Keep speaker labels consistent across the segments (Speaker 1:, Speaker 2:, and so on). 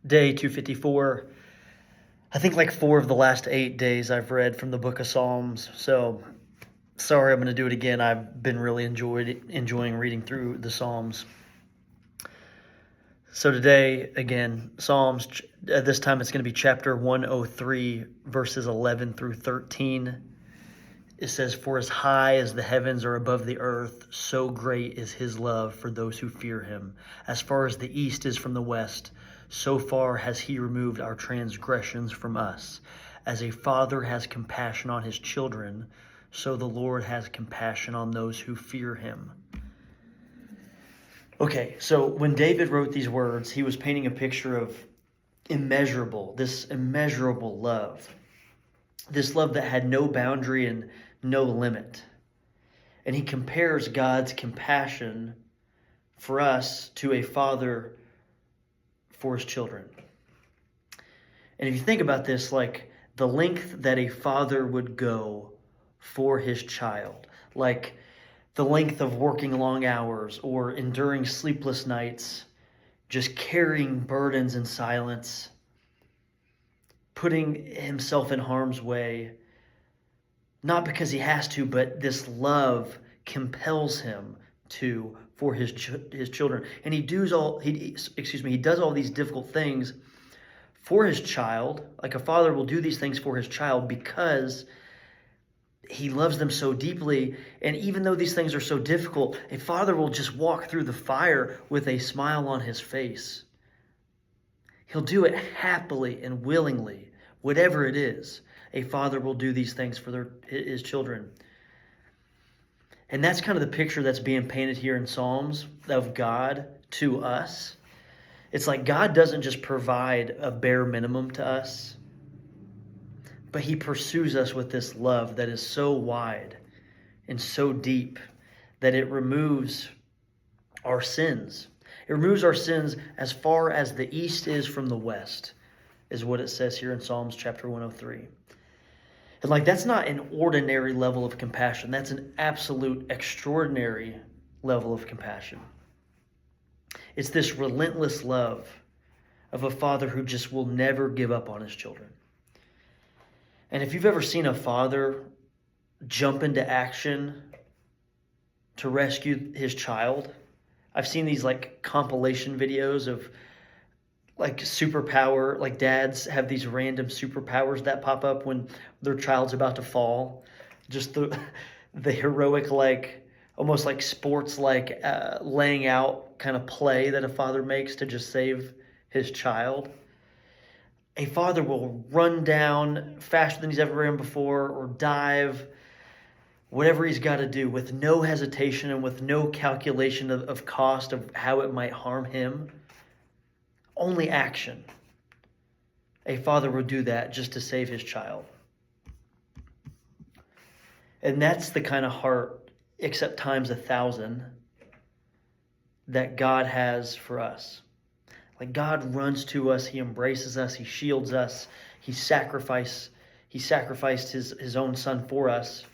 Speaker 1: Day 254. I think like 4 of the last 8 days I've read from the book of Psalms. So sorry, I'm going to do it again. I've been really enjoying reading through the Psalms. So today, again, Psalms, this time it's going to be chapter 103, verses 11 through 13. It says, "For as high as the heavens are above the earth, so great is his love for those who fear him. As far as the east is from the west, so far has he removed our transgressions from us. As a father has compassion on his children, so the Lord has compassion on those who fear him." Okay, so when David wrote these words, he was painting a picture of this immeasurable love. This love that had no boundary and no limit. And he compares God's compassion for us to a father for his children. And if you think about this, like the length that a father would go for his child, like the length of working long hours or enduring sleepless nights, just carrying burdens in silence, putting himself in harm's way, not because he has to, but this love compels him to for his children. And he does all these difficult things for his child. Like a father will do these things for his child because he loves them so deeply. And even though these things are so difficult, a father will just walk through the fire with a smile on his face. He'll do it happily and willingly, whatever it is. A father will do these things for his children. And that's kind of the picture that's being painted here in Psalms of God to us. It's like God doesn't just provide a bare minimum to us, but he pursues us with this love that is so wide and so deep that it removes our sins. It removes our sins as far as the east is from the west, is what it says here in Psalms chapter 103. And like, that's not an ordinary level of compassion. That's an absolute extraordinary level of compassion. It's this relentless love of a father who just will never give up on his children. And if you've ever seen a father jump into action to rescue his child, I've seen these like compilation videos of like superpower, like dads have these random superpowers that pop up when their child's about to fall. Just the heroic, like almost like sports, like laying out kind of play that a father makes to just save his child. A father will run down faster than he's ever ran before, or dive, whatever he's got to do, with no hesitation and with no calculation of cost of how it might harm him. Only action. A father would do that just to save his child. And that's the kind of heart, except times 1,000, that God has for us. Like, God runs to us, he embraces us, he shields us, he sacrificed his own son for us.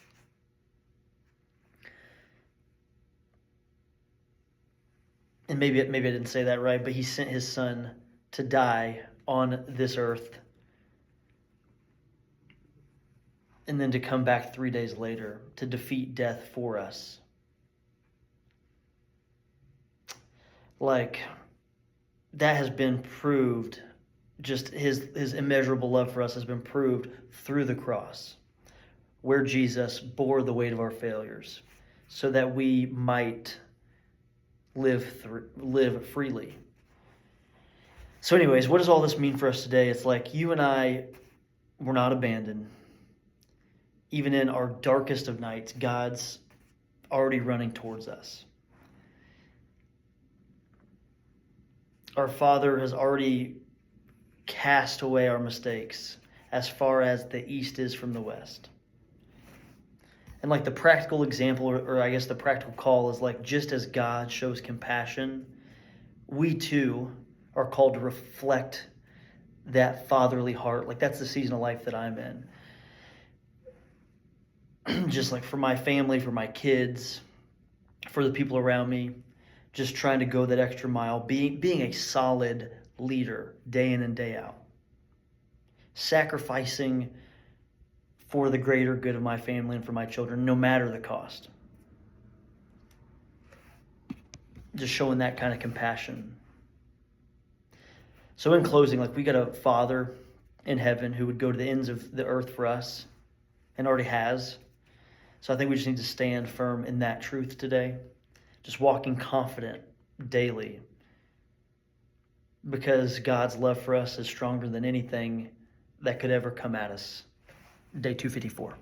Speaker 1: And maybe I didn't say that right, but he sent his son to die on this earth and then to come back 3 days later to defeat death for us. Like, that has been proved, just his immeasurable love for us has been proved through the cross, where Jesus bore the weight of our failures so that we might live freely. So anyways, what does all this mean for us today? It's like you and I were not abandoned. Even in our darkest of nights, God's already running towards us. Our Father has already cast away our mistakes as far as the east is from the west. And like the practical example, or I guess the practical call is like, just as God shows compassion, we too are called to reflect that fatherly heart. Like, that's the season of life that I'm in. Just like for my family, for my kids, for the people around me, just trying to go that extra mile, being a solid leader day in and day out, sacrificing for the greater good of my family and for my children, no matter the cost. Just showing that kind of compassion. So in closing, like, we got a Father in heaven who would go to the ends of the earth for us and already has. So I think we just need to stand firm in that truth today, just walking confident daily, because God's love for us is stronger than anything that could ever come at us. Day 254.